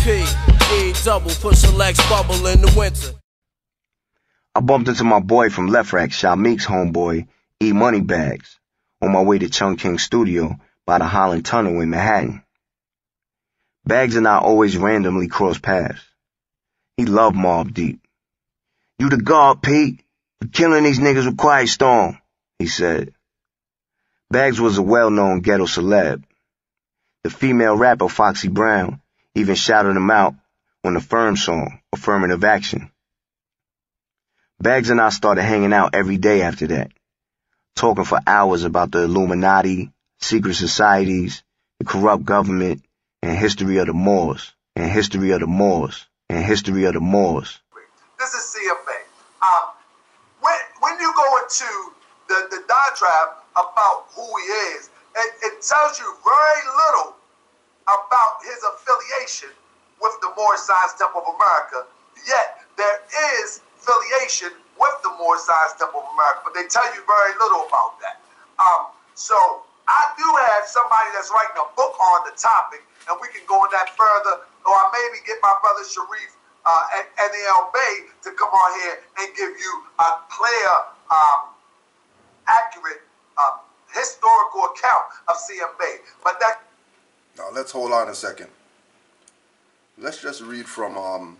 E double, push a Lex bubble in the winter. I bumped into my boy from Left Rack, Shamik's homeboy, E Moneybags, on my way to Chung King's studio by the Holland Tunnel in Manhattan. Bags and I always randomly cross paths. He loved Mobb Deep. "You the god, Pete. We're killing these niggas with Quiet Storm," he said. Bags was a well-known ghetto celeb. The female rapper Foxy Brown even shouted him out on the Firm song, Affirmative Action. Bags and I started hanging out every day after that, talking for hours about the Illuminati, secret societies, the corrupt government, and history of the Moors, and history of the Moors, and history of the Moors. This is CM Bey. When you go into the diatribe about who he is, it tells you very little about his affiliation with the Moorish Science Temple of America. Yet there is affiliation with the Moorish Science Temple of America, but they tell you very little about that. So I do have somebody that's writing a book on the topic, and we can go in that further, or I maybe get my brother Shariff and NAL Bey to come on here and give you a clear, accurate, historical account of CM Bey. But that. Now let's hold on a second. Let's just read from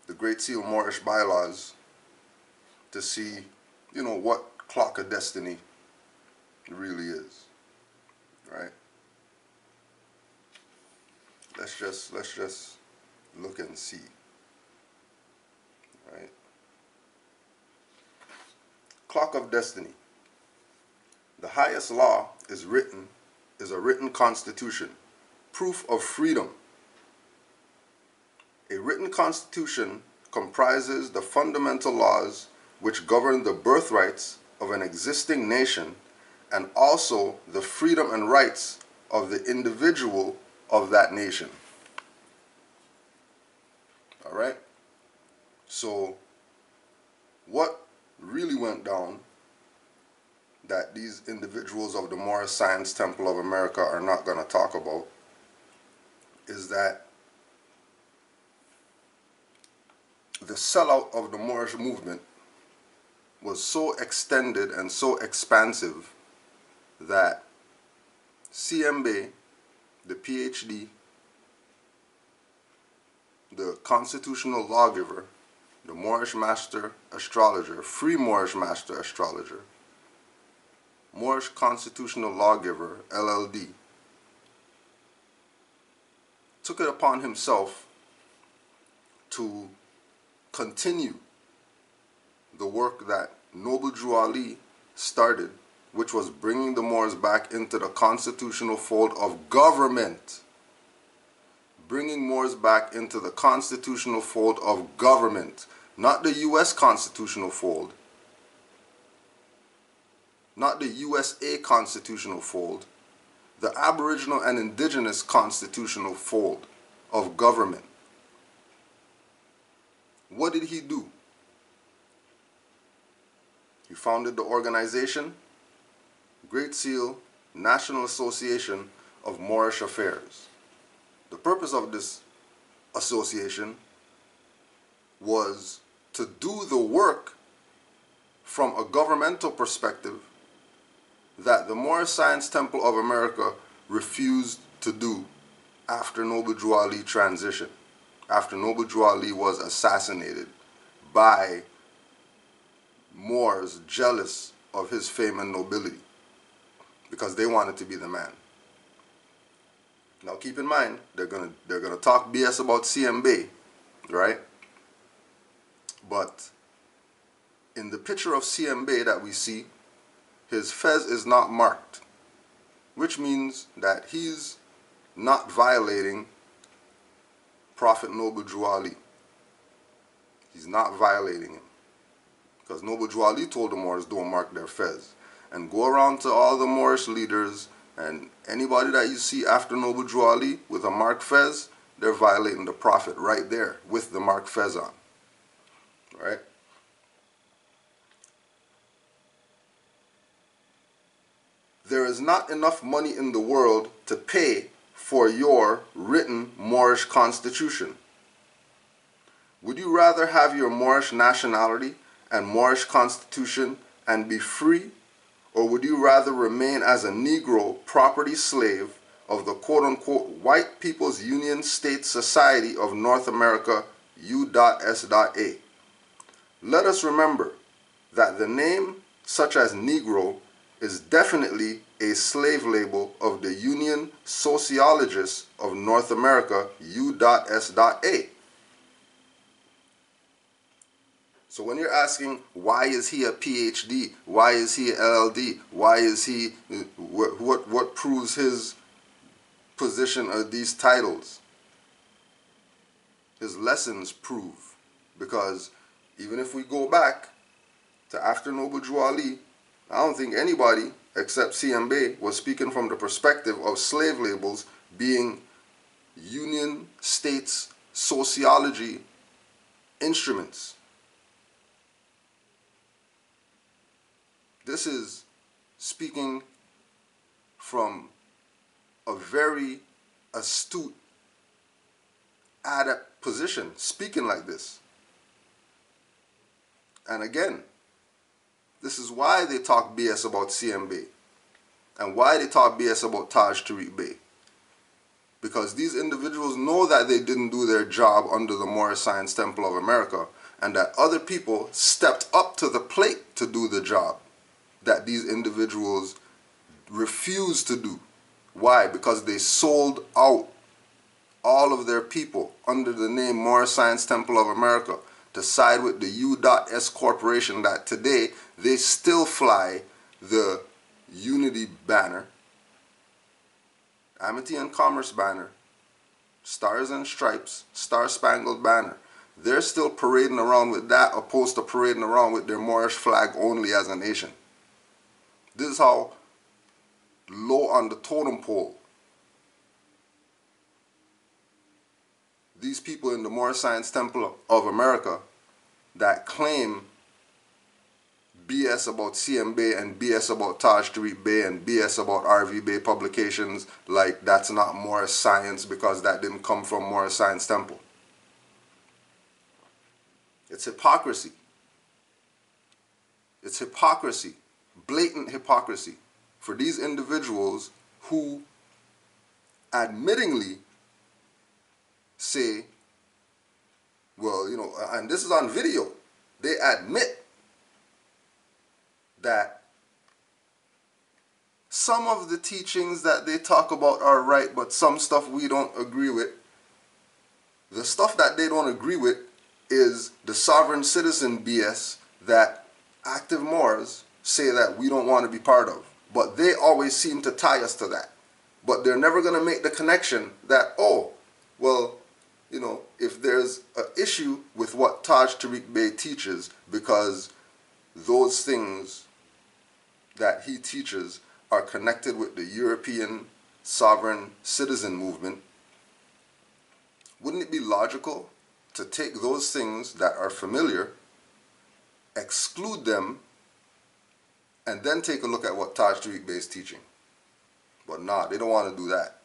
the Great Seal Moorish bylaws to see, what clock of destiny really is, right? Let's just look and see, right? Clock of destiny. The highest law is a written constitution, proof of freedom. A written constitution comprises the fundamental laws which govern the birthrights of an existing nation and also the freedom and rights of the individual of that nation. All right? So, what really went down that these individuals of the Moorish Science Temple of America are not going to talk about is that the sellout of the Moorish movement was so extended and so expansive that CM Bey, the PhD, the constitutional lawgiver, the Moorish Master Astrologer, Free Moorish Master Astrologer, Moorish Constitutional Lawgiver, LLD, took it upon himself to continue the work that Noble Drew Ali started, which was bringing the Moors back into the constitutional fold of government. Bringing Moors back into the constitutional fold of government, not the U.S. constitutional fold, not the USA constitutional fold, the Aboriginal and Indigenous constitutional fold of government. What did he do? He founded the organization, Great Seal National Association of Moorish Affairs. The purpose of this association was to do the work from a governmental perspective that the Moorish Science Temple of America refused to do after Noble Drew Ali transition, after Noble Drew Ali was assassinated by Moors jealous of his fame and nobility because they wanted to be the man. Now keep in mind, they're gonna talk BS about CM Bey, right? But in the picture of CM Bey that we see, his fez is not marked, which means that he's not violating Prophet Noble Drew Ali. He's not violating him. Because Noble Drew Ali told the Moors, don't mark their fez. And go around to all the Moorish leaders and anybody that you see after Noble Drew Ali with a marked fez, they're violating the Prophet right there with the marked fez on. Right? There is not enough money in the world to pay for your written Moorish constitution? Would you rather have your Moorish nationality and Moorish constitution and be free, or would you rather remain as a Negro property slave of the quote-unquote White People's Union State Society of North America, U.S.A? Let us remember that the name such as Negro is definitely a slave label of the Union Sociologists of North America, U.S.A. So when you're asking, why is he a PhD? Why is he a LLD? Why is he, what proves his position of these titles? His lessons prove. Because even if we go back to after Noble Drew Ali, I don't think anybody except CM Bey was speaking from the perspective of slave labels being Union States sociology instruments. This is speaking from a very astute, adept position, speaking like this. And again, this is why they talk BS about CM Bey and why they talk BS about Taj Tariq Bey. Because these individuals know that they didn't do their job under the Moorish Science Temple of America, and that other people stepped up to the plate to do the job that these individuals refused to do. Why? Because they sold out all of their people under the name Moorish Science Temple of America to side with the U.S. Corporation that today they still fly the Unity banner, Amity and Commerce banner, Stars and Stripes, Star Spangled Banner. They're still parading around with that opposed to parading around with their Moorish flag only as a nation. This is how low on the totem pole these people in the Moorish Science Temple of America that claim BS about CM Bey and BS about Taj Tariq Bey and BS about RV Bey publications, like that's not Moorish science because that didn't come from Moorish Science Temple. It's hypocrisy. It's hypocrisy. Blatant hypocrisy for these individuals who admittingly say, well, you know, and this is on video, they admit that some of the teachings that they talk about are right, but some stuff we don't agree with. The stuff that they don't agree with is the sovereign citizen BS that active Moors say that we don't want to be part of. But they always seem to tie us to that. But they're never going to make the connection that, oh, well, you know, if there's an issue with what Taj Tariq Bey teaches, because those things that he teaches are connected with the European sovereign citizen movement, wouldn't it be logical to take those things that are familiar, exclude them, and then take a look at what Taj Tariq Bey is teaching? But nah, they don't want to do that.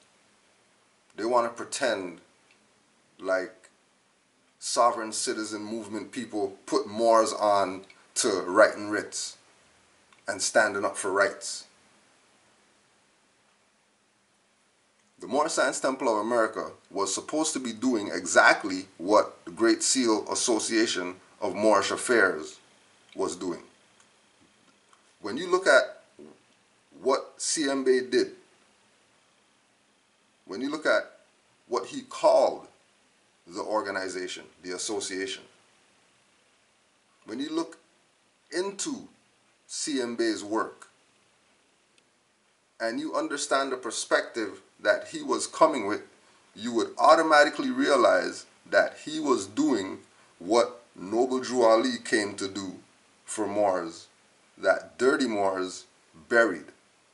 They want to pretend like sovereign citizen movement people put Moors on to writing writs and standing up for rights. The Moorish Science Temple of America was supposed to be doing exactly what the Great Seal Association of Moorish Affairs was doing. When you look at what CM Bey did, when you look at what he called the organization, the association, when you look into CM Bey's work and you understand the perspective that he was coming with, you would automatically realize that he was doing what Noble Drew Ali came to do for Moors, that dirty Moors buried,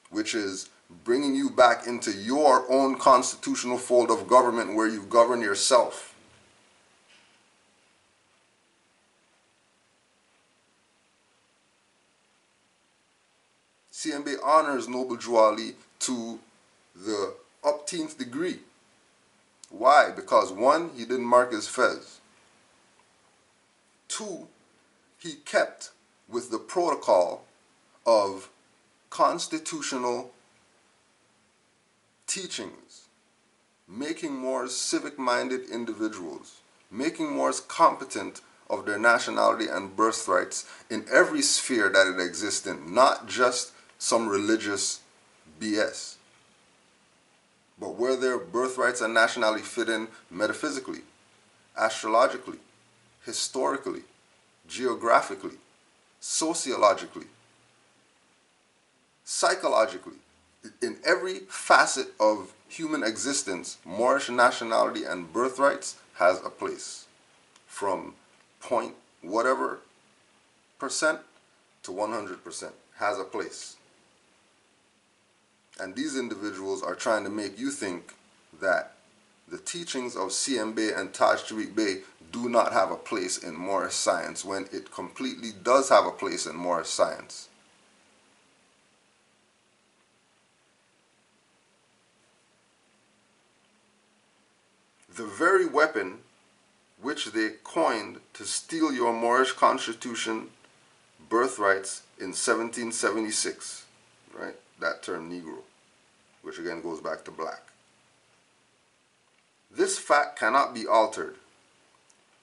which is bringing you back into your own constitutional fold of government where you govern yourself. CM Bey honors Noble Drew Ali to the 14th degree. Why? Because 1, he didn't mark his fez. 2, he kept with the protocol of constitutional teachings, making Moors civic-minded individuals, making Moors competent of their nationality and birthrights in every sphere that it exists in, not just some religious BS, but where their birthrights and nationality fit in metaphysically, astrologically, historically, geographically, sociologically, psychologically. In every facet of human existence, Moorish nationality and birthrights has a place. From point whatever percent to 100% has a place. And these individuals are trying to make you think that the teachings of CM Bey and Taj Tariq Bey do not have a place in Moorish science, when it completely does have a place in Moorish science. The very weapon which they coined to steal your Moorish constitution birthrights in 1776, right? That term Negro, which again goes back to black. This fact cannot be altered.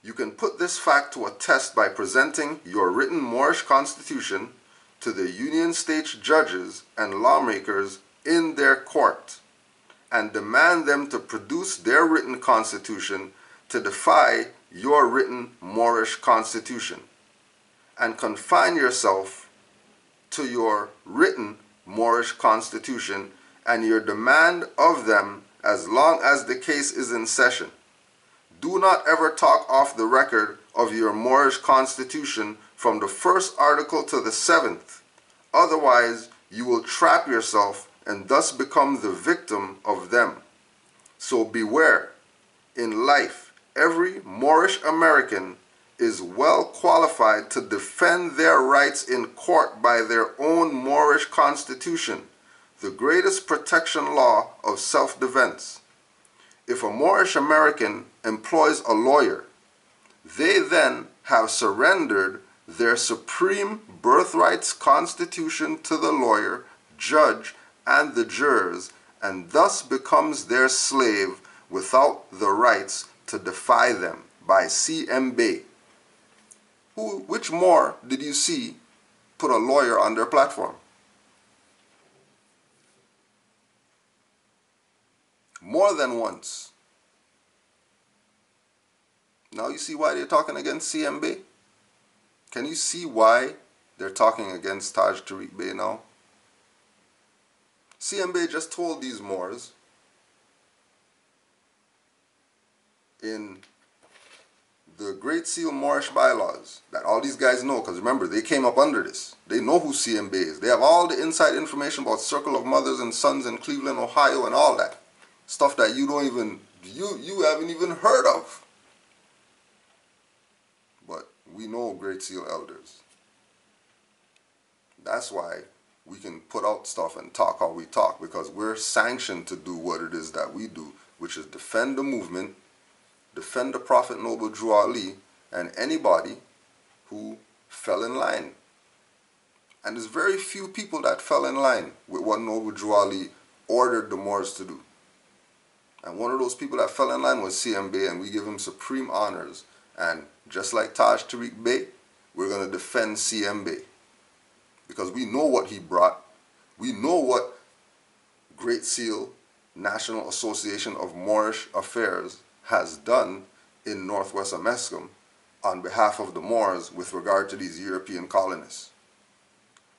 You can put this fact to a test by presenting your written Moorish constitution to the Union States judges and lawmakers in their court, and demand them to produce their written constitution to defy your written Moorish constitution, and confine yourself to your written Moorish constitution and your demand of them as long as the case is in session. Do not ever talk off the record of your Moorish constitution from the first article to the 7th. Otherwise, you will trap yourself and thus become the victim of them. So beware. In life, every Moorish American is well qualified to defend their rights in court by their own Moorish constitution, the greatest protection law of self-defense. If a Moorish American employs a lawyer, they then have surrendered their supreme birthrights constitution to the lawyer, judge, and the jurors, and thus becomes their slave without the rights to defy them. By CM Bey. Which Moor did you see put a lawyer on their platform? More than once. Now you see why they're talking against CM Bey? Can you see why they're talking against Taj Tariq Bey now? CM Bey just told these Moors in the Great Seal Moorish bylaws that all these guys know, because remember, they came up under this. They know who CM Bey is. They have all the inside information about Circle of Mothers and Sons in Cleveland, Ohio, and all that. Stuff that you don't even, you haven't even heard of. But we know Great Seal elders. That's why we can put out stuff and talk how we talk, because we're sanctioned to do what it is that we do, which is defend the movement, defend the Prophet Noble Drew Ali, and anybody who fell in line. And there's very few people that fell in line with what Noble Drew Ali ordered the Moors to do. And one of those people that fell in line was CM Bey, and we give him supreme honors. And just like Taj Tariq Bey, we're going to defend CM Bey, because we know what he brought. We know what Great Seal National Association of Moorish Affairs has done in Northwest Amescom on behalf of the Moors with regard to these European colonists.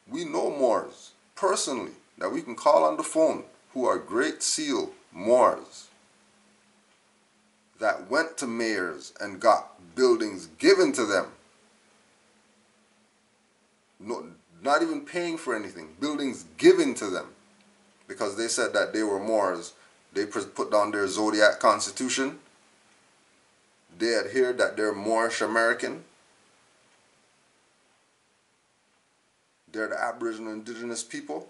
We know Moors personally that we can call on the phone who are Great Seal Moors that went to mayors and got buildings given to them. No, not even paying for anything, buildings given to them, because they said that they were Moors. They put down their Zodiac Constitution. They adhered that they're Moorish American. They're the Aboriginal indigenous people.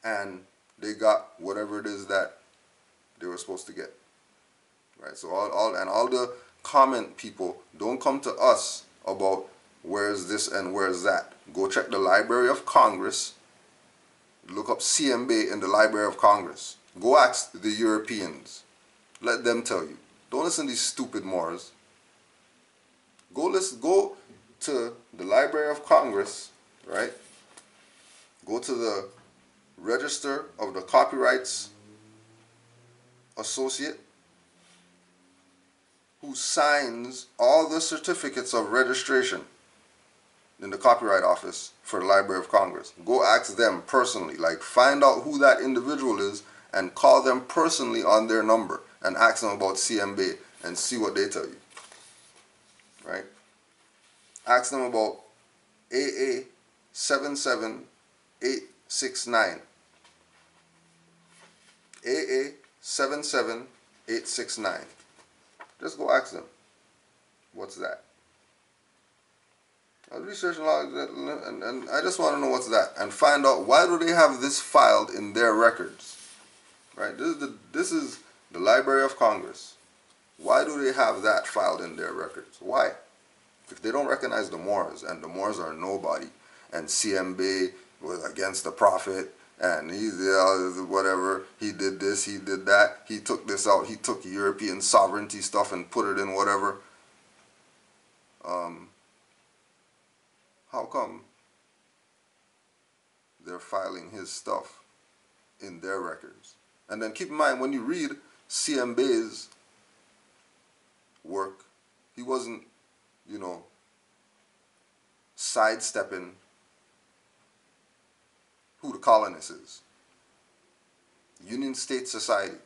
And they got whatever it is that they were supposed to get. Right? So all the comment people, don't come to us about where's this and where's that. Go check the Library of Congress. Look up CM Bey in the Library of Congress. Go ask the Europeans. Let them tell you. Don't listen to these stupid Moors. Go to the Library of Congress, right? Go to the Register of the Copyrights Associate, who signs all the certificates of registration in the Copyright Office for the Library of Congress. Go ask them personally. Like, find out who that individual is and call them personally on their number and ask them about CM Bey and see what they tell you. Right? Ask them about AA 77869. AA 77869. Just go ask them. What's that? I was researching a lot of that, and I just want to know what's that, and find out why do they have this filed in their records. Right? This is the Library of Congress. Why do they have that filed in their records? Why? If they don't recognize the Moors, and the Moors are nobody, and CM Bey was against the Prophet, and he's whatever, he did this, he did that, he took this out, he took European sovereignty stuff and put it in whatever. How come they're filing his stuff in their records? And then keep in mind, when you read CM Bey's work, he wasn't, sidestepping who the colonist is. Union State Society.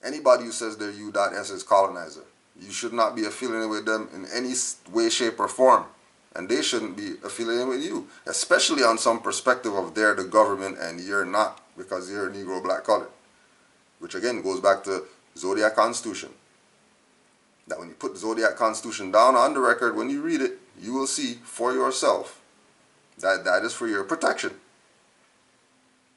Anybody who says they're U.S. is colonizer. You should not be affiliated with them in any way, shape, or form. And they shouldn't be affiliated with you. Especially on some perspective of they're the government and you're not, because you're Negro, black, colored. Which again goes back to Zodiac Constitution. That when you put Zodiac Constitution down on the record, when you read it, you will see for yourself that that is for your protection.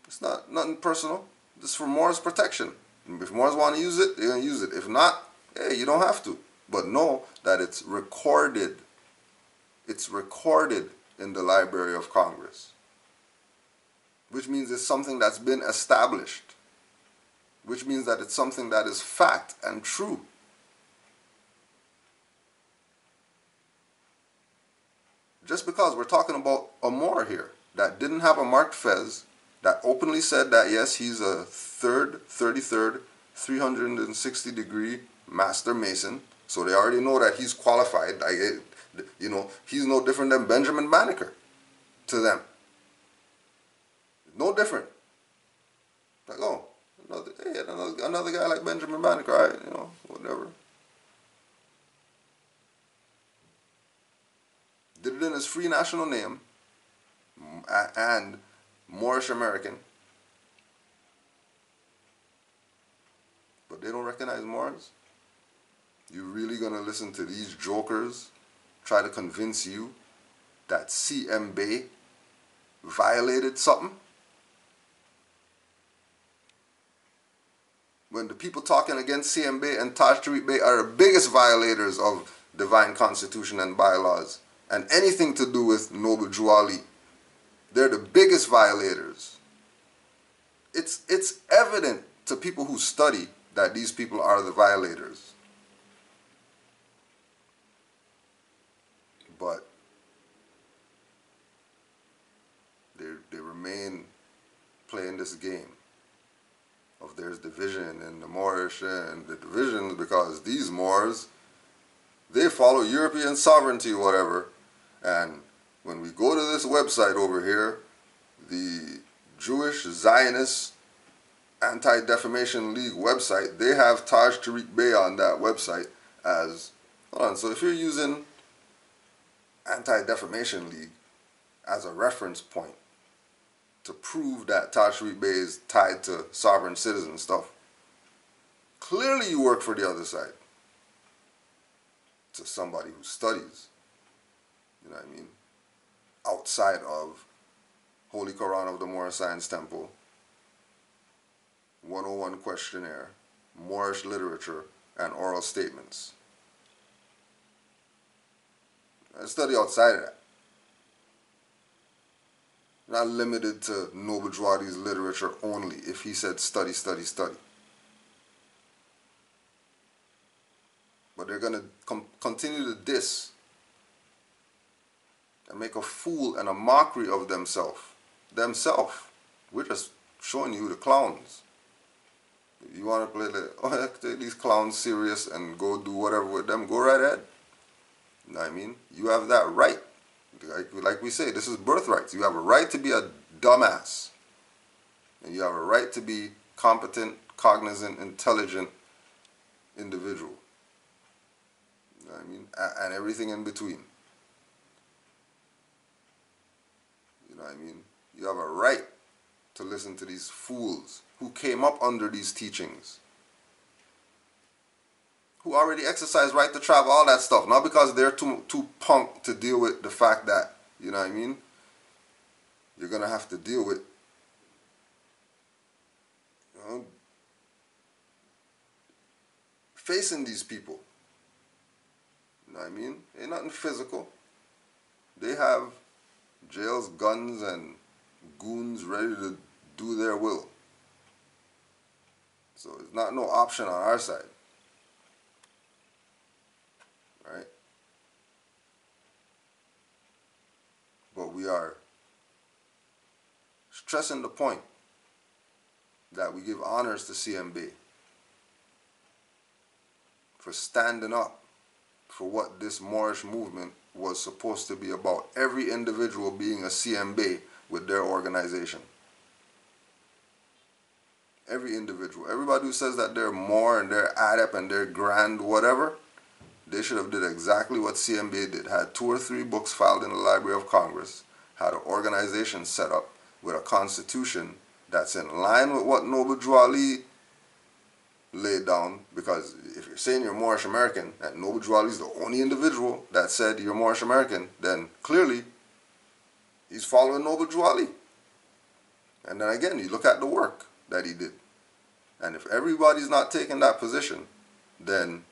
It's not nothing personal. This is for Moors protection. If Moors want to use it, they're going to use it. If not, hey, you don't have to. But know that it's recorded. It's recorded in the Library of Congress. Which means it's something that's been established. Which means that it's something that is fact and true. Just because we're talking about a Moor here that didn't have a marked fez, that openly said that yes, he's a 33rd, 360-degree Master Mason, so they already know that he's qualified. He's no different than Benjamin Banneker to them. No different. Like, oh, another guy like Benjamin Banneker, all right, whatever. Did it in his free national name and Moorish American. But they don't recognize Moors? You really gonna listen to these jokers try to convince you that CM Bey violated something? When the people talking against CM Bey and Taj Tariq Bey are the biggest violators of divine constitution and bylaws and anything to do with Noble Drew Ali. They're the biggest violators. It's evident to people who study that these people are the violators. But they remain playing this game of there's division in the Moorish, and the division is because these Moors, they follow European sovereignty or whatever. And when we go to this website over here, the Jewish Zionist Anti-Defamation League website, they have Taj Tariq Bey on that website as, hold on, so if you're using Anti-Defamation League as a reference point to prove that Taj Tariq Bey is tied to sovereign citizen stuff, clearly you work for the other side. To somebody who studies, you know what I mean, outside of Holy Quran of the Moorish Science Temple, 101 questionnaire, Moorish literature, and oral statements. I study outside of that. Not limited to Noble Drawadi's literature only. If he said study, study, study. But they're going to continue to diss and make a fool and a mockery of themselves. We're just showing you the clowns. If you want to play take these clowns serious and go do whatever with them, go right ahead. You know what I mean? You have that right. Like we say, this is birthrights. You have a right to be a dumbass. And you have a right to be competent, cognizant, intelligent individual. You know what I mean? And everything in between. You know what I mean? You have a right to listen to these fools who came up under these teachings, who already exercise right to travel, all that stuff. Not because they're too punk to deal with the fact that, you know what I mean, you're going to have to deal with, you know, facing these people. You know what I mean? Ain't nothing physical. They have jails, guns, and goons ready to do their will. So it's not no option on our side. Right? But we are stressing the point that we give honors to CM Bey for standing up for what this Moorish movement was supposed to be about. Every individual being a CM Bey with their organization. Every individual. Everybody who says that they're Moor and they're adept and they're grand, whatever, they should have did exactly what CM Bey did. Had 2 or 3 books filed in the Library of Congress. Had an organization set up with a constitution that's in line with what Noble Drawadi laid down. Because if you're saying you're Moorish American and Noble Drawadi is the only individual that said you're Moorish American, then clearly he's following Noble Drawadi. And then again, you look at the work that he did. And if everybody's not taking that position, then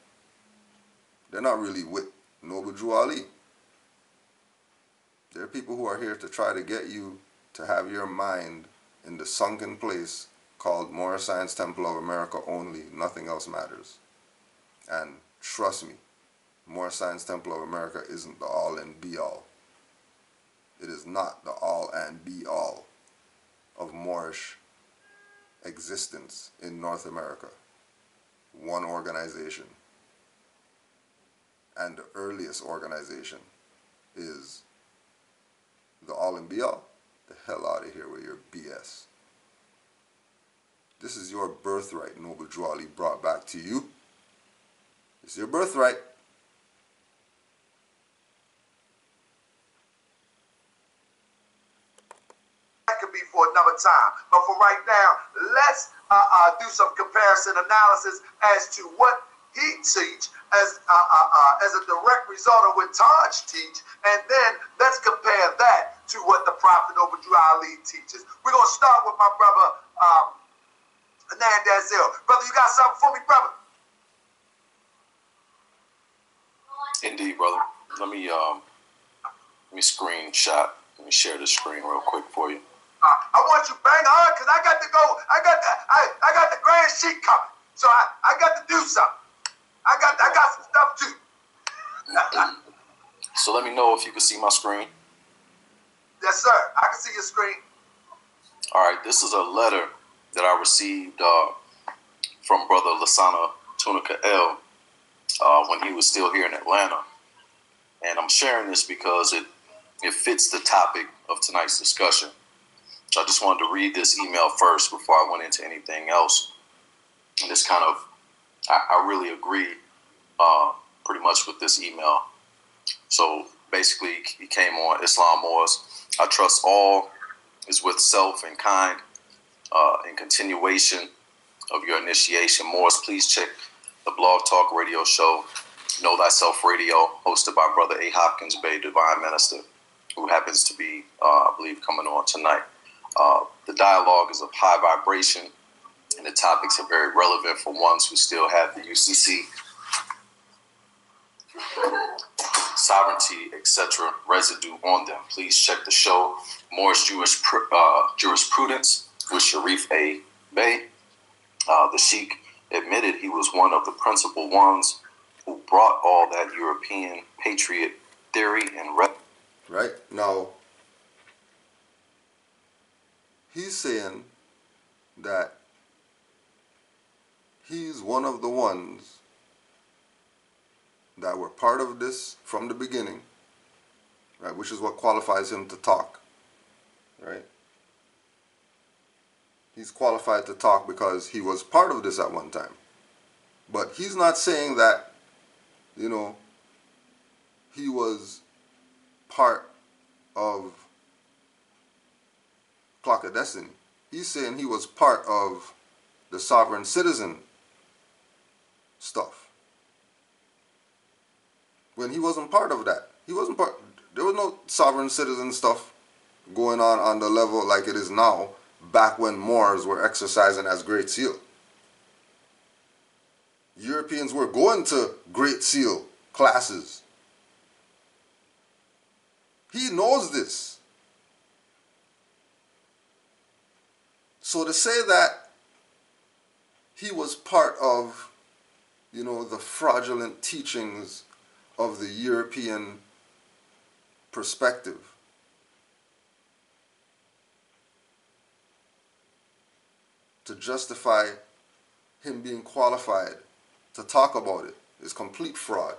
they're not really with Noble Drawadi. There are people who are here to try to get you to have your mind in the sunken place called Moorish Science Temple of America only. Nothing else matters. And trust me, Moorish Science Temple of America isn't the all and be all. It is not the all and be all of Moorish existence in North America. One organization. And the earliest organization is the all and be all. The hell out of here with your BS. This is your birthright, Noble Drawadi brought back to you. It's your birthright. That could be for another time. But for right now, let's do some comparison analysis as to what he teach as a direct result of what Taj teach, and then let's compare that to what the Prophet Noble Drawadi teaches. We're going to start with my brother Nandazil. Brother, you got something for me, brother? Indeed, brother. Let me screenshot. Let me share the screen real quick for you. I want you bang on because I got to go. I got the grand sheet coming, so I got to do something. I got some stuff too. So let me know if you can see my screen. Yes, sir. I can see your screen. All right. This is a letter that I received from Brother Lasana Tunica L when he was still here in Atlanta, and I'm sharing this because it fits the topic of tonight's discussion. So I just wanted to read this email first before I went into anything else. And this kind of, I really agree pretty much with this email. So basically, he came on Islam Moors. I trust all is with self and kind in continuation of your initiation. Moors, please check the Blog Talk radio show, Know Thyself Radio, hosted by Brother A. Hopkins Bey, Divine Minister, who happens to be, I believe, coming on tonight. The dialogue is of high vibration and the topics are very relevant for ones who still have the UCC, sovereignty, etc. residue on them. Please check the show, Moorish Jurisprudence with Shariff A. Bey. The Sheikh admitted he was one of the principal ones who brought all that European patriot theory and right now he's saying that he's one of the ones that were part of this from the beginning, right, which is what qualifies him to talk, right? He's qualified to talk because he was part of this at one time. But he's not saying that, you know, he was part of Clock of Destiny. He's saying he was part of the sovereign citizen stuff. When he wasn't part of that. He wasn't part, there was no sovereign citizen stuff going on the level like it is now, back when Moors were exercising as Great Seal. Europeans were going to Great Seal classes. He knows this. So to say that he was part of, you know, the fraudulent teachings of the European perspective, to justify him being qualified to talk about it, is complete fraud.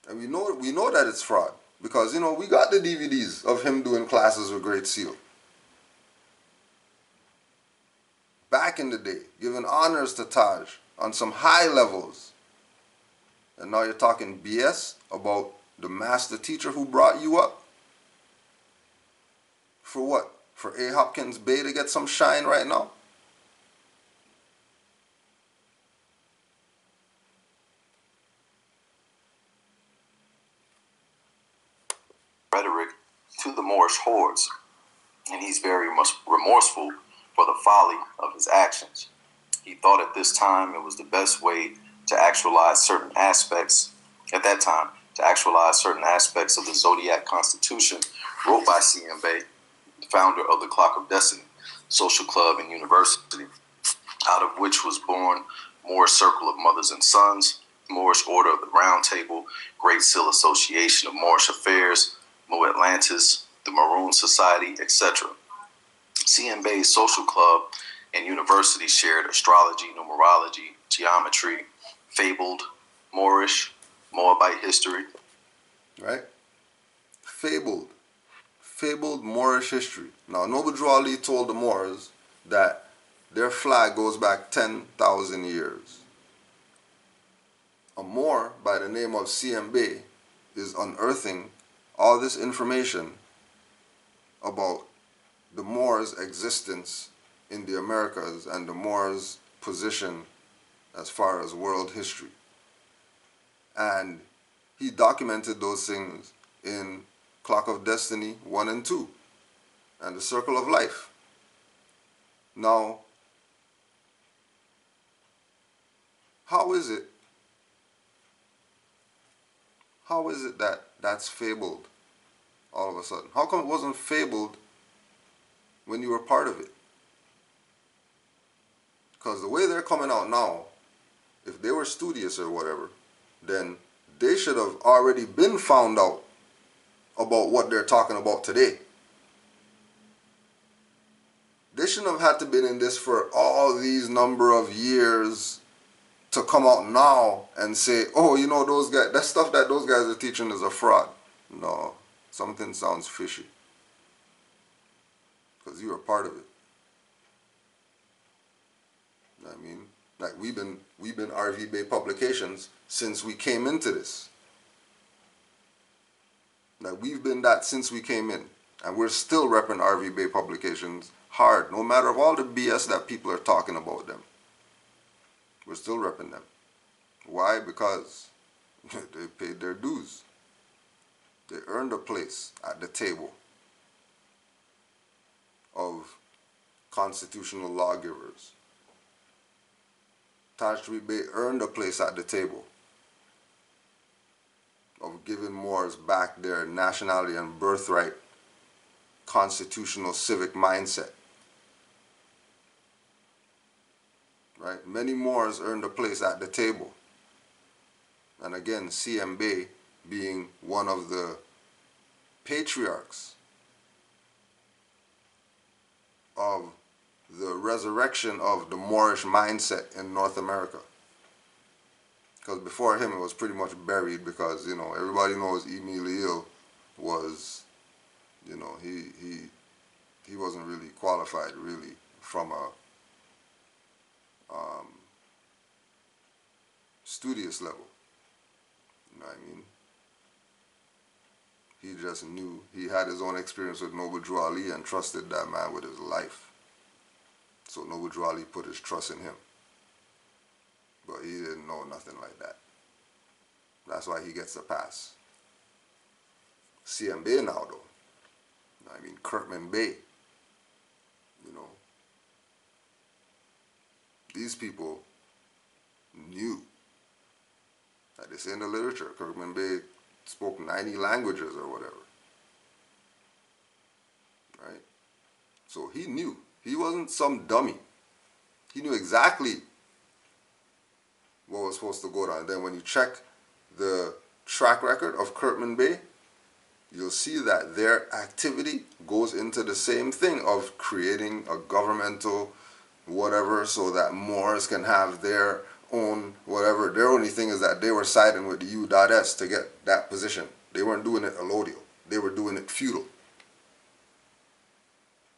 And we know that it's fraud because, you know, we got the DVDs of him doing classes with Great Seal. Back in the day, giving honors to Taj on some high levels. And now you're talking BS about the master teacher who brought you up? For what? For A. Hopkins Bey to get some shine right now? rhetoric to the Moorish hordes, and he's very much remorseful for the folly of his actions. He thought at this time it was the best way to actualize certain aspects, at that time, to actualize certain aspects of the Zodiac Constitution wrote by CM Bey, the founder of the Clock of Destiny, social club and university, out of which was born Moorish Circle of Mothers and Sons, Moorish Order of the Round Table, Great Seal Association of Moorish Affairs, Mo Atlantis, the Maroon Society, etc. CM Bey's social club and university shared astrology, numerology, geometry, fabled, Moorish, Moabite history. Right? Fabled Moorish history. Now, Noble Ali told the Moors that their flag goes back 10,000 years. A Moor by the name of CM Bey is unearthing all this information about the Moors' existence in the Americas and the Moors' position as far as world history. And he documented those things in Clock of Destiny 1 and 2 and the Circle of Life. Now, how is it that that's fabled all of a sudden? How come it wasn't fabled when you were part of it? Because the way they're coming out now, if they were studious or whatever, then they should have already been found out about what they're talking about today. They shouldn't have had to been in this for all these number of years to come out now and say, oh, you know, those guys, that stuff that those guys are teaching is a fraud. No, something sounds fishy. Because you were part of it. You know what I mean? Like we've been RV Bey Publications since we came into this. Like we've been that since we came in. And we're still repping RV Bey Publications hard, no matter of all the BS that people are talking about them. We're still repping them. Why? Because they paid their dues. They earned a place at the table of constitutional lawgivers. Sanctioned Bey earned a place at the table of giving Moors back their nationality and birthright constitutional civic mindset. Right? Many Moors earned a place at the table. And again, CM Bey being one of the patriarchs of the resurrection of the Moorish mindset in North America. Because before him it was pretty much buried, because, you know, everybody knows Emilio was, you know, he wasn't really qualified really from a studious level. You know what I mean? He just knew, he had his own experience with Noble Drew Ali and trusted that man with his life. So Noble Drew Ali put his trust in him. But he didn't know nothing like that. That's why he gets the pass. CM Bey now though, I mean Kirkman Bey, you know, these people knew, like they say in the literature, Kirkman Bey spoke 90 languages or whatever, right? So he knew. He wasn't some dummy. He knew exactly what was supposed to go down. And then when you check the track record of Kirkman Bey, you'll see that their activity goes into the same thing of creating a governmental whatever so that Moors can have their own whatever. Their only thing is that they were siding with the U.S. to get that position. They weren't doing it allodial. They were doing it feudal.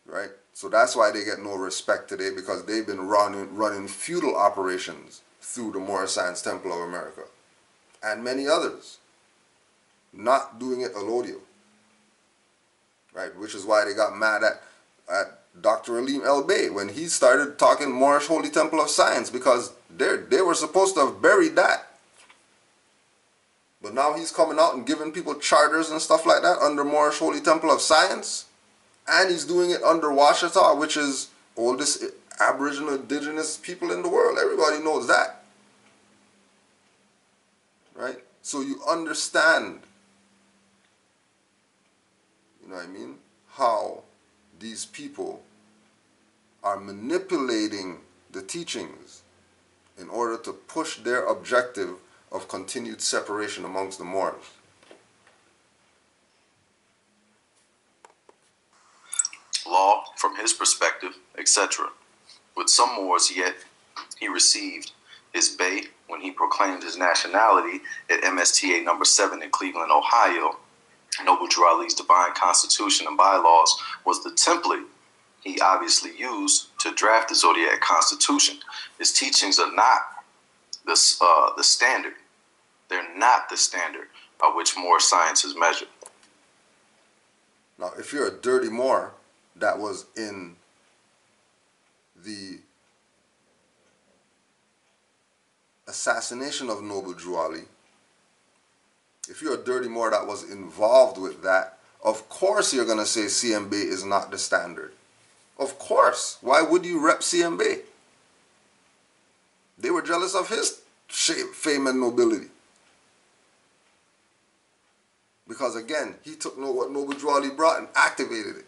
Right? So that's why they get no respect today, because they've been running feudal operations through the Moorish Science Temple of America and many others, not doing it allodial. Right? Which is why they got mad at Dr. Alim El Bey when he started talking Moorish Holy Temple of Science, because they were supposed to have buried that. But now he's coming out and giving people charters and stuff like that under Moorish Holy Temple of Science. And he's doing it under Washita, which is oldest Aboriginal indigenous people in the world. Everybody knows that. Right? So you understand, you know what I mean, how these people are manipulating the teachings in order to push their objective of continued separation amongst the Moors. Law, from his perspective, etc. With some Moors, yet he received his Bey when he proclaimed his nationality at MSTA number 7 in Cleveland, Ohio. Noble Drew Ali's divine constitution and bylaws was the template he obviously used to draft the Zodiac Constitution. His teachings are not the standard. They're not the standard by which Moorish science is measured. Now, if you're a dirty Moor that was in the assassination of Noble Drew Ali, if you're a dirty Moor that was involved with that, of course you're going to say CM Bey is not the standard. Of course. Why would you rep CM Bey? They were jealous of his fame and nobility. Because again, he took what Noble Drew Ali brought and activated it.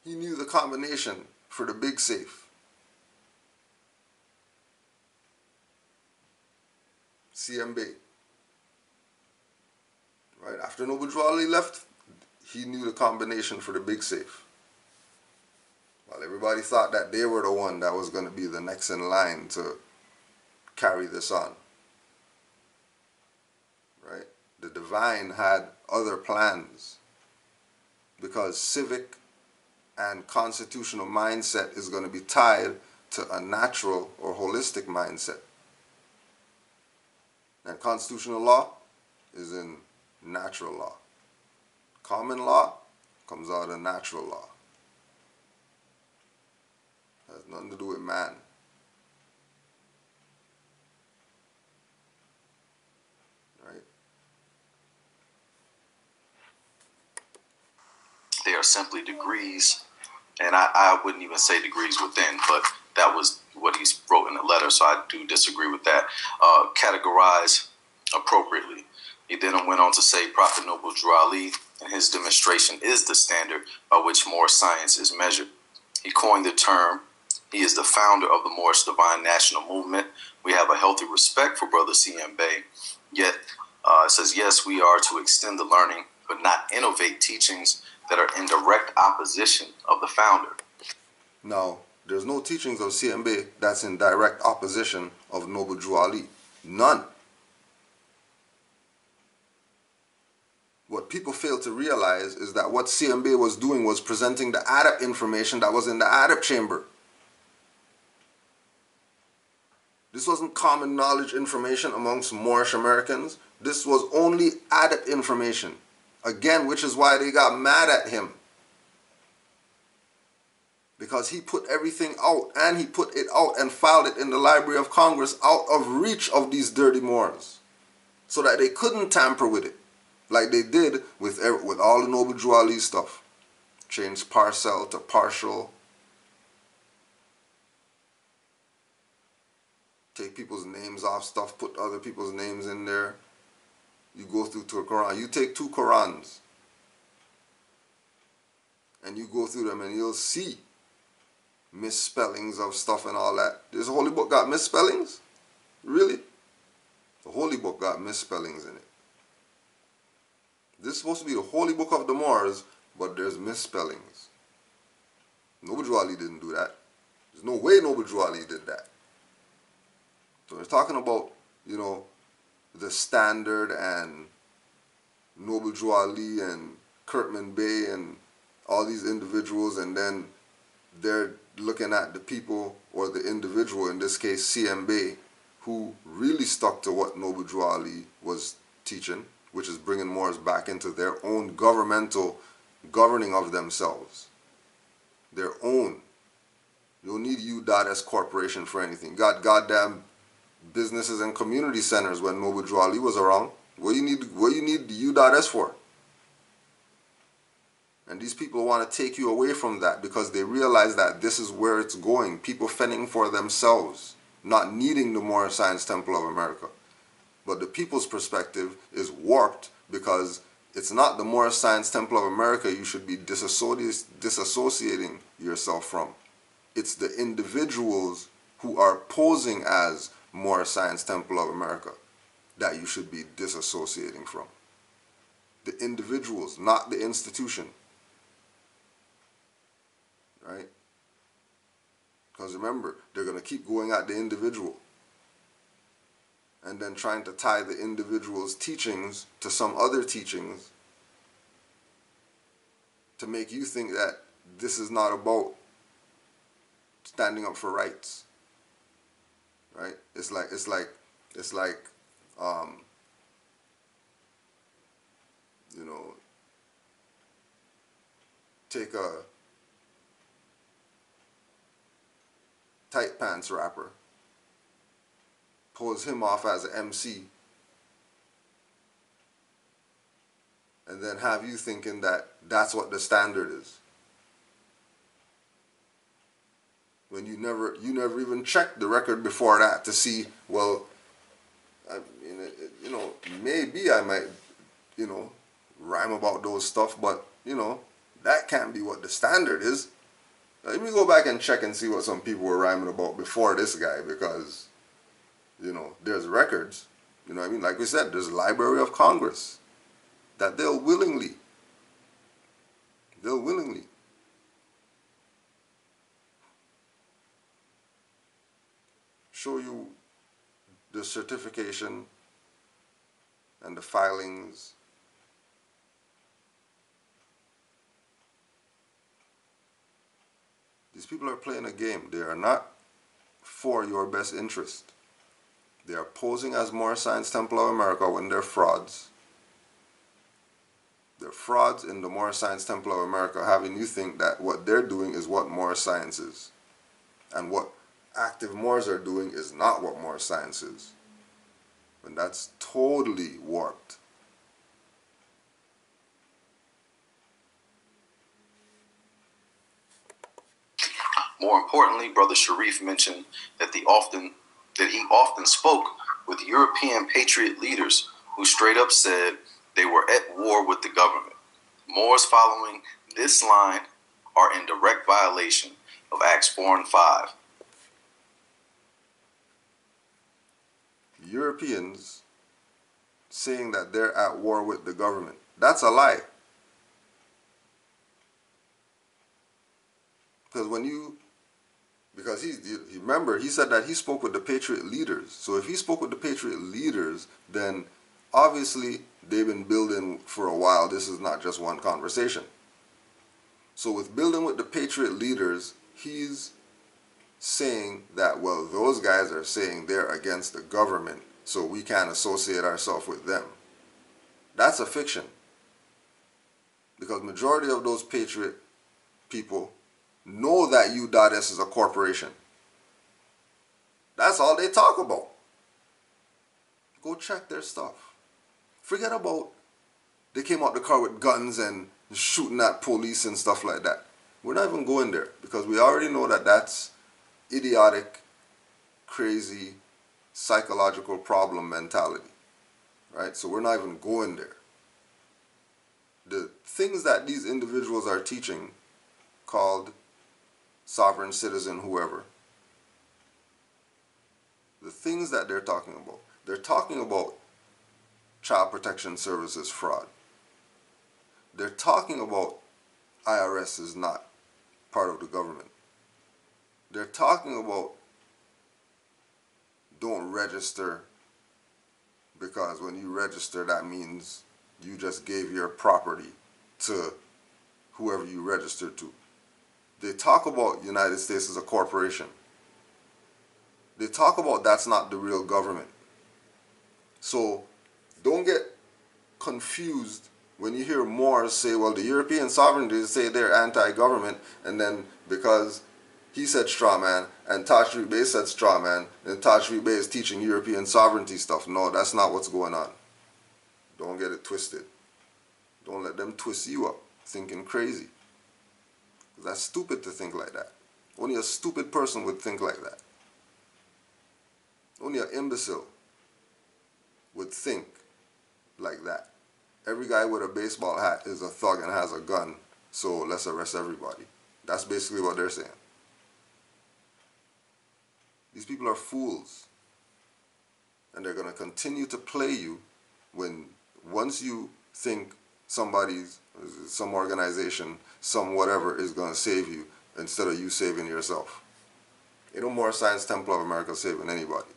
He knew the combination for the big safe. CM Bey. Right after Noble Drew Ali left, he knew the combination for the big safe. While everybody thought that they were the one that was going to be the next in line to carry this on. Right? The divine had other plans, because civic and constitutional mindset is going to be tied to a natural or holistic mindset. And constitutional law is in natural law. Common law comes out of natural law. It has nothing to do with man. Right? they are simply degrees, and I wouldn't even say degrees within, but that was what he wrote in the letter, so I do disagree with that. Categorize appropriately. He then went on to say Prophet Noble Drew Ali and his demonstration is the standard by which Moorish science is measured. He coined the term. He is the founder of the Moorish Divine National Movement. We have a healthy respect for Brother CM Bey. Yet, it says, yes, we are to extend the learning, but not innovate teachings that are in direct opposition of the founder. Now, there's no teachings of CM Bey that's in direct opposition of Noble Drew Ali. None. What people fail to realize is that what CM Bey was doing was presenting the ADAP information that was in the ADAP chamber. This wasn't common knowledge information amongst Moorish Americans. This was only ADAP information. Again, which is why they got mad at him. Because he put everything out, and he put it out and filed it in the Library of Congress out of reach of these dirty Moors, so that they couldn't tamper with it, like they did with all the Noble Drew Ali stuff. Changed parcel to partial. Take people's names off stuff, put other people's names in there. You go through to a Quran. You take 2 Qurans and you go through them and you'll see misspellings of stuff and all that. This holy book got misspellings? Really? The holy book got misspellings in it. This is supposed to be the holy book of the Moors, but there's misspellings. Noble Drew Ali didn't do that. There's no way Noble Drew Ali did that. So we're talking about, you know, the Standard and Noble Drew Ali and Kurtman Bey and all these individuals, and then they're looking at the people or the individual, in this case CM Bey, who really stuck to what Noble Drew Ali was teaching, which is bringing Moors back into their own governmental governing of themselves. Their own. You don't need U.S. Corporation for anything. Got goddamn businesses and community centers when Noble Drew Ali was around. What you need the U.S. for? And these people want to take you away from that because they realize that this is where it's going. People fending for themselves, not needing the Moorish Science Temple of America. But the people's perspective is warped because it's not the Moorish Science Temple of America you should be disassociating yourself from. It's the individuals who are posing as Moorish Science Temple of America that you should be disassociating from. The individuals, not the institution. Right? Because remember, they're going to keep going at the individual and then trying to tie the individual's teachings to some other teachings to make you think that this is not about standing up for rights. Right? It's like you know, take a tight pants rapper, pose him off as an MC, and then have you thinking that that's what the standard is. When you never even checked the record before that to see, well, I mean, you know, maybe I might, you know, rhyme about those stuff, but, you know, that can't be what the standard is. Now, let me go back and check and see what some people were rhyming about before this guy, because, you know, there's records, you know what I mean? Like we said, there's a Library of Congress that they'll willingly show you the certification and the filings. These people are playing a game. They are not for your best interest. They are posing as Moorish Science Temple of America when they're frauds. They're frauds in the Moorish Science Temple of America, having you think that what they're doing is what Moorish science is. And what active Moors are doing is not what Moorish science is. And that's totally warped. More importantly, Brother Shariff mentioned that he often spoke with European patriot leaders who straight up said they were at war with the government. Moors following this line are in direct violation of Acts 4 and 5. Europeans saying that they're at war with the government. That's a lie. Because remember, he said that he spoke with the patriot leaders. So if he spoke with the patriot leaders, then obviously they've been building for a while. This is not just one conversation. So with building with the patriot leaders, he's saying that, well, those guys are saying they're against the government, so we can't associate ourselves with them. That's a fiction. Because majority of those patriot people know that U.S. is a corporation. That's all they talk about. Go check their stuff. Forget about they came out the car with guns and shooting at police and stuff like that. We're not even going there because we already know that that's idiotic, crazy, psychological problem mentality. Right? So we're not even going there. The things that these individuals are teaching, called sovereign citizen, whoever, the things that they're talking about child protection services fraud. They're talking about IRS is not part of the government. They're talking about don't register, because when you register, that means you just gave your property to whoever you registered to. They talk about United States as a corporation. They talk about that's not the real government. So don't get confused when you hear Moors say, well, the European sovereignty say they're anti-government, and then because he said straw man and Tashriq Bey said straw man, and Tashriq Bey is teaching European sovereignty stuff. No, that's not what's going on. Don't get it twisted. Don't let them twist you up thinking crazy. That's stupid to think like that. Only a stupid person would think like that. Only an imbecile would think like that. Every guy with a baseball hat is a thug and has a gun, so let's arrest everybody. That's basically what they're saying. These people are fools. And they're going to continue to play you once you think some organization, some whatever is going to save you instead of you saving yourself. Ain't no more Science Temple of America saving anybody.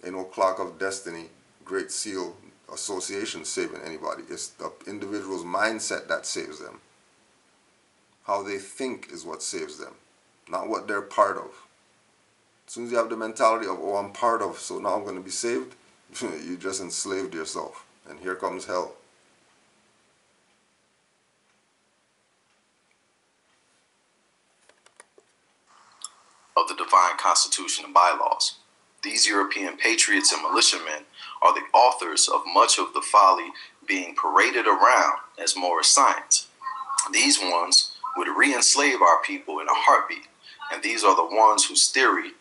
Ain't no Clock of Destiny, Great Seal Association saving anybody. It's the individual's mindset that saves them. How they think is what saves them, not what they're part of. As soon as you have the mentality of, oh, I'm part of, so now I'm going to be saved, you just enslaved yourself. And here comes hell. Of the divine constitution and bylaws. These European patriots and militiamen are the authors of much of the folly being paraded around as Moorish science. These ones would re-enslave our people in a heartbeat, and these are the ones whose theory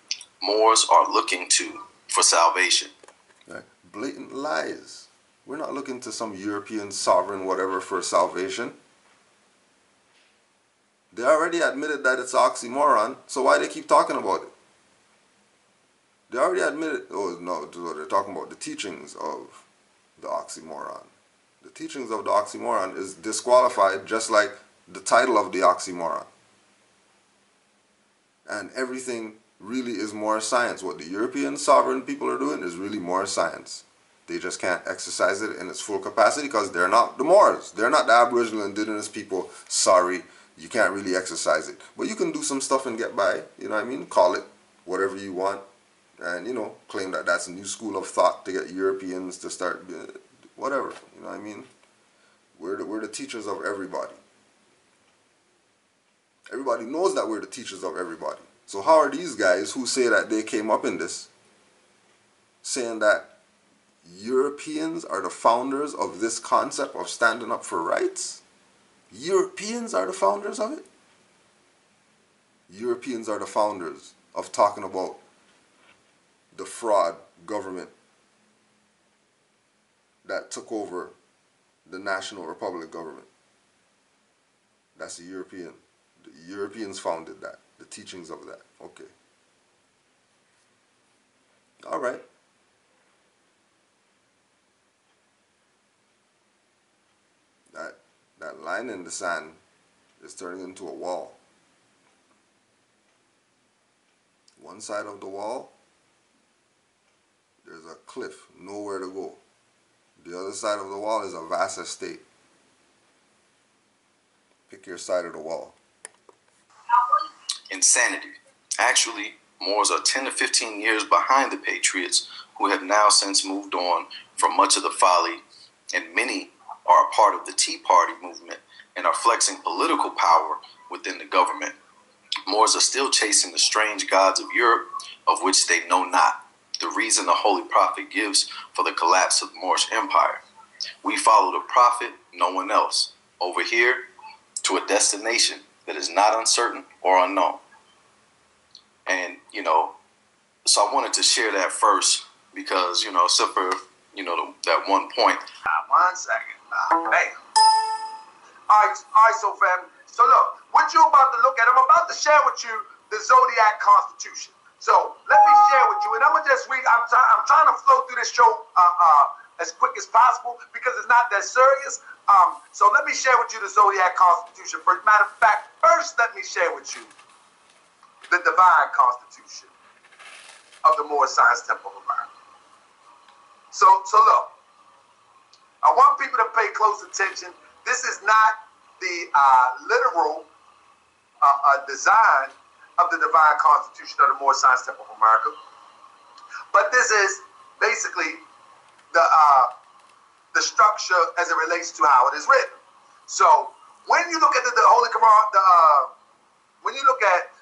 Moors are looking to for salvation. Right. Blatant lies. We're not looking to some European sovereign whatever for salvation. They already admitted that it's oxymoron, so why they keep talking about it? They already admitted, oh no, they're talking about the teachings of the oxymoron. The teachings of the oxymoron is disqualified just like the title of the oxymoron. And everything really is more science. What the European sovereign people are doing is really more science. They just can't exercise it in its full capacity because they're not the Moors. They're not the Aboriginal indigenous people. Sorry. You can't really exercise it. But you can do some stuff and get by, you know what I mean? Call it whatever you want. And, you know, claim that that's a new school of thought to get Europeans to start, whatever, you know what I mean? We're the teachers of everybody. Everybody knows that we're the teachers of everybody. So how are these guys who say that they came up in this, saying that Europeans are the founders of this concept of standing up for rights? Europeans are the founders of it? Europeans are the founders of talking about the fraud government that took over the National Republic government. That's the European. The Europeans founded that, the teachings of that. Okay. All right. That line in the sand is turning into a wall. One side of the wall, there's a cliff, nowhere to go. The other side of the wall is a vast estate. Pick your side of the wall. Insanity. Actually, Moors are 10 to 15 years behind the Patriots, who have now since moved on from much of the folly, and many are a part of the Tea Party movement and are flexing political power within the government. Moors are still chasing the strange gods of Europe, of which they know not, the reason the Holy Prophet gives for the collapse of the Moorish Empire. We follow the Prophet, no one else, over here to a destination that is not uncertain or unknown. And, so I wanted to share that first because, except for, that one point. 1 second. Bam. All right, so fam. So look, what you're about to look at, I'm about to share with you the Zodiac Constitution. So let me share with you, and I'm gonna just read. I'm trying to flow through this show as quick as possible because it's not that serious. So let me share with you the Zodiac Constitution first. Matter of fact, first let me share with you the Divine Constitution of the Moorish Science Temple of America. So look, I want people to pay close attention. This is not the literal design of the Divine Constitution of the Moorish Science Temple of America, but this is basically the structure as it relates to how it is written. So when you look at the Holy Quran, when you look at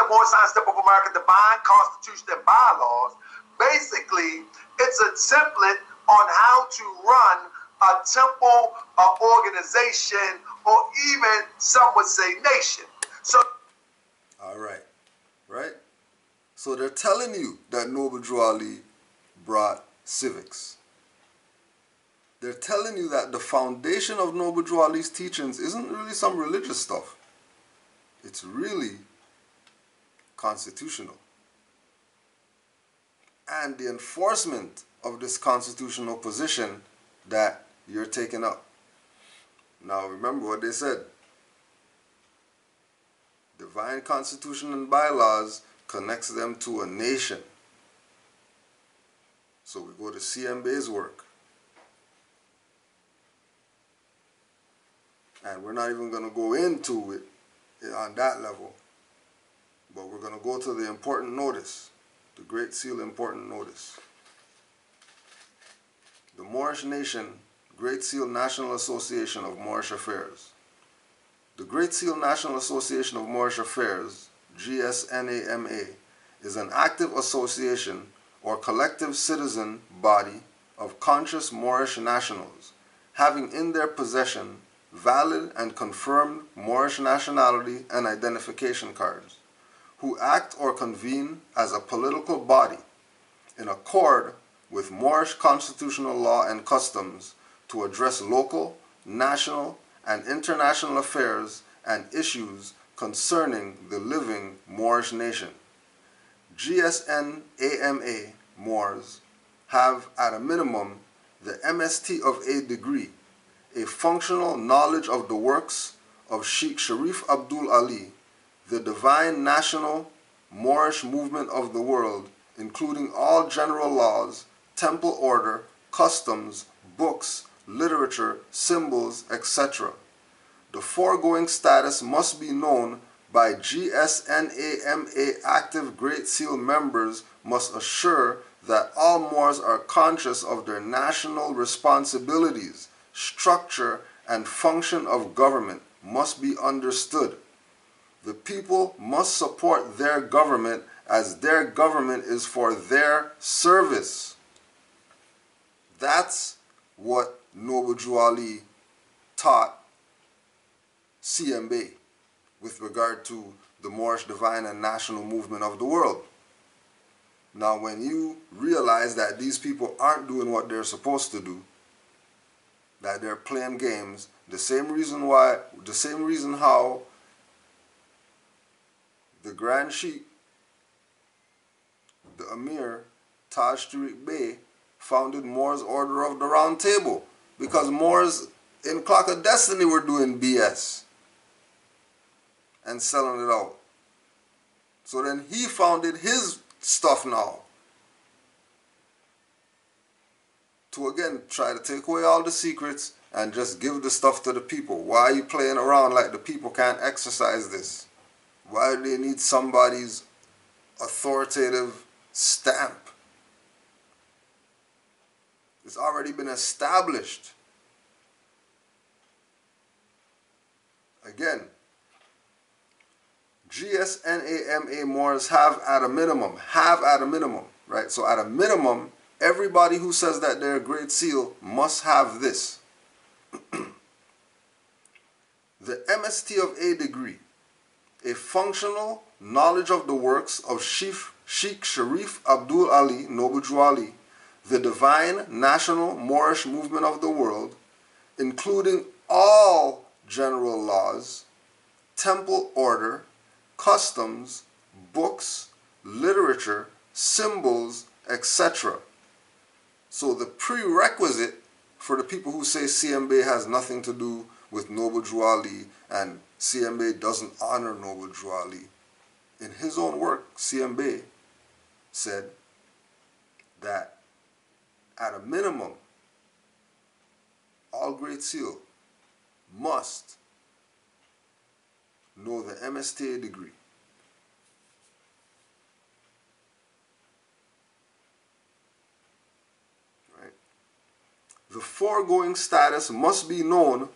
the Moorish Science Temple of America Divine Constitution and bylaws, basically it's a template on how to run a temple, an organization, or even some would say nation. So, all right, right? So they're telling you that Noble Drew Ali brought civics. They're telling you that the foundation of Noble Drew Ali's teachings isn't really some religious stuff. It's really constitutional. And the enforcement of this constitutional position that you're taking up. Now remember what they said. Divine Constitution and bylaws connects them to a nation. So we go to CM Bey's work. And we're not even going to go into it on that level. But we're going to go to the important notice. The Great Seal important notice. The Moorish Nation, Great Seal National Association of Moorish Affairs. The Great Seal National Association of Moorish Affairs, GSNAMA, is an active association or collective citizen body of conscious Moorish nationals, having in their possession valid and confirmed Moorish nationality and identification cards, who act or convene as a political body in accord with Moorish constitutional law and customs to address local, national, and international affairs and issues concerning the living Moorish nation. GSNAMA Moors have at a minimum the MST of a degree, a functional knowledge of the works of Sheikh Sharif Abdul Ali, the divine national Moorish movement of the world, including all general laws, temple order, customs, books, literature, symbols, etc. The foregoing status must be known by GSNAMA active Great Seal members must assure that all Moors are conscious of their national responsibilities, structure, and function of government must be understood. The people must support their government as their government is for their service. That's what Noble Drew Ali taught CM Bey with regard to the Moorish divine and national movement of the world. Now, when you realize that these people aren't doing what they're supposed to do, that they're playing games, the same reason how the Grand Sheikh, the Emir, Taj Tariq Bey, founded Moors Order of the Round Table, because Moors in Clock of Destiny were doing BS and selling it out. So then he founded his stuff now to again try to take away all the secrets and just give the stuff to the people. Why are you playing around like the people can't exercise this? Why do they need somebody's authoritative stamp? It's already been established. Again, GSNAMA Moors have at a minimum, right? So at a minimum, everybody who says that they're a Great Seal must have this. The MST of A degree, a functional knowledge of the works of Sheikh Sharif Abdul Ali, Noble Drew Ali, the divine national Moorish movement of the world, including all general laws, temple order, customs, books, literature, symbols, etc. So the prerequisite for the people who say CM Bey has nothing to do with Noble Drew Ali and CM Bey doesn't honor Noble Drew Ali, in his own work, CM Bey said that at a minimum, all Great Seal must know the MSTA degree. Right? The foregoing status must be known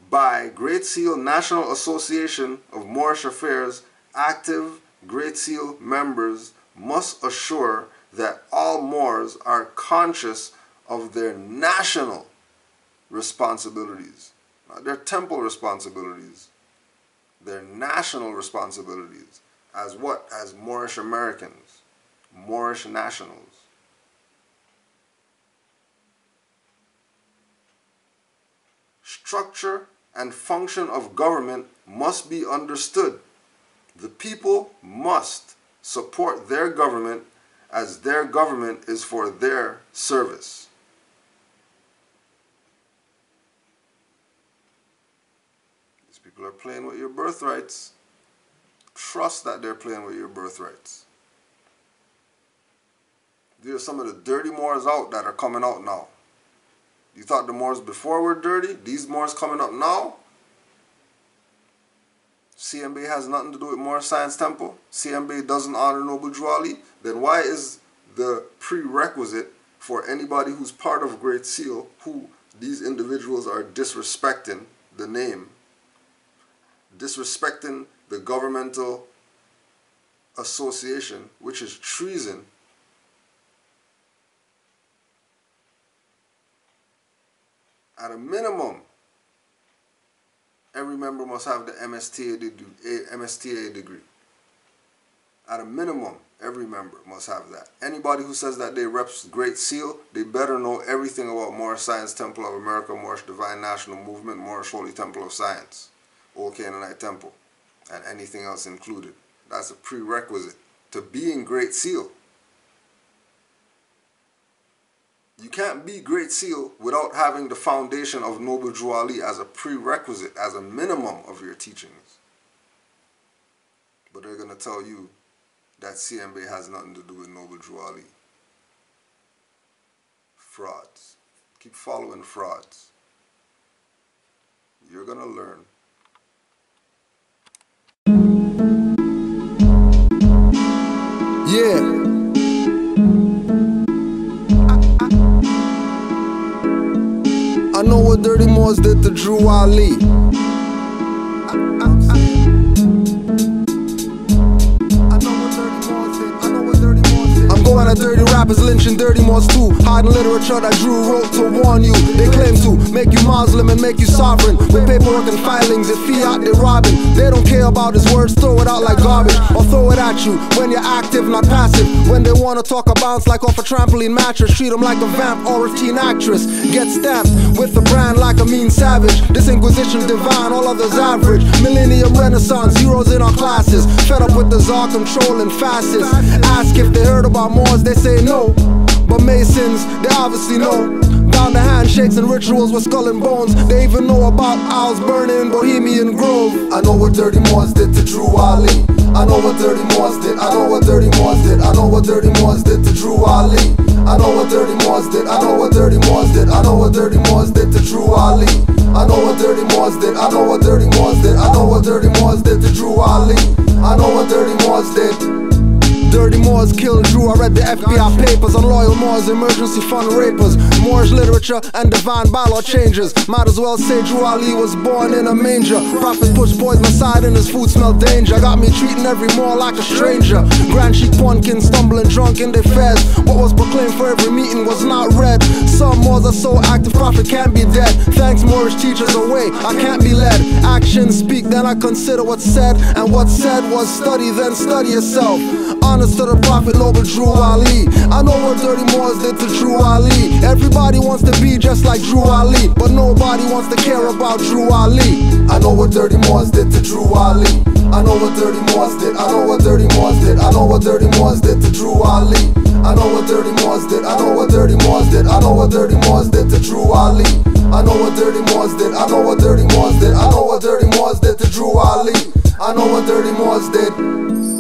by Great Seal National Association of Moorish Affairs. Active Great Seal members must assure that all Moors are conscious of their national responsibilities, not their temple responsibilities, their national responsibilities. As what? As Moorish Americans, Moorish nationals. Structure and function of government must be understood. The people must support their government as their government is for their service. These people are playing with your birthrights. Trust that they're playing with your birthrights. These are some of the dirty Moors out that are coming out now. You thought the Moors before were dirty? These Moors coming up now? CM Bey has nothing to do with Moorish Science Temple. CM Bey doesn't honor Noble Drew Ali. Then why is the prerequisite for anybody who's part of Great Seal, who these individuals are disrespecting the name, disrespecting the governmental association, which is treason? At a minimum, every member must have the MSTA degree. At a minimum, every member must have that. Anybody who says that they reps Great Seal, they better know everything about Moorish Science Temple of America, Moorish Divine National Movement, Moorish Holy Temple of Science, Old Canaanite Temple, and anything else included. That's a prerequisite to being Great Seal. You can't be Great Seal without having the foundation of Noble Drew Ali as a prerequisite, as a minimum of your teachings. But they're going to tell you that CM Bey has nothing to do with Noble Drew Ali. Frauds. Keep following frauds. You're going to learn. Yeah. I know what Dirty Moors did to Drew Ali. I'm going at dirty rappers lynching dirty Moors too, hiding literature that Drew wrote to warn you. They claim to make you Muslim and make you sovereign, with paperwork and filings and fiat they robbing. They don't care about his words, throw it out like garbage, or throw it at you when you're active, not passive. When they wanna talk a bounce like off a trampoline mattress, treat them like a vamp or a teen actress. Get stamped with the brand like a mean savage. This Inquisition divine, all others average. Millennium Renaissance, zeros in our classes. Fed up with the czar controlling fascists. Ask if they heard about Moors, they say no. But Masons, they obviously know. Down the handshakes and rituals with skull and bones. They even know about owls burning Bohemian Grove. I know what dirty Moors did to Drew Ali. I know what dirty Moors did. I know what dirty Moors did. I know what dirty Moors did to Drew Ali. I know what dirty Moors did. I know what dirty Moors did. I know what dirty Moors did to Drew Ali. I know what dirty Moors did. I know what dirty Moors did. I know what dirty Moors did to Drew Ali. I know what dirty Moors did. Dirty Moors killed Drew. I read the FBI papers on loyal Moors, emergency fund rapers, Moorish literature and divine bylaw changes. Might as well say Drew Ali was born in a manger. Prophet pushed poison aside and his food smelled danger. Got me treating every Moor like a stranger. Grand Chief Punkin stumbling drunk in their fez. What was proclaimed for every meeting was not read. Some Moors are so active, Prophet can't be dead. Thanks Moorish teachers away, I can't be led. Actions speak, then I consider what's said. And what's said was study, then study yourself. Honest to the Prophet, noble Drew Ali. I know what dirty Moors did to Drew Ali. Everybody wants to be just like Drew Ali, but nobody wants to care about Drew Ali. I know what dirty Moors did to Drew Ali. I know what dirty Moors did. I know what dirty Moors did. I know what dirty Moors did to Drew Ali. I know what dirty Moors did. I know what dirty Moors did. I know what dirty Moors did to Drew Ali. I know what dirty Moors did. I know what dirty Moors did. I know what dirty Moors did to Drew Ali. I know what dirty Moors did.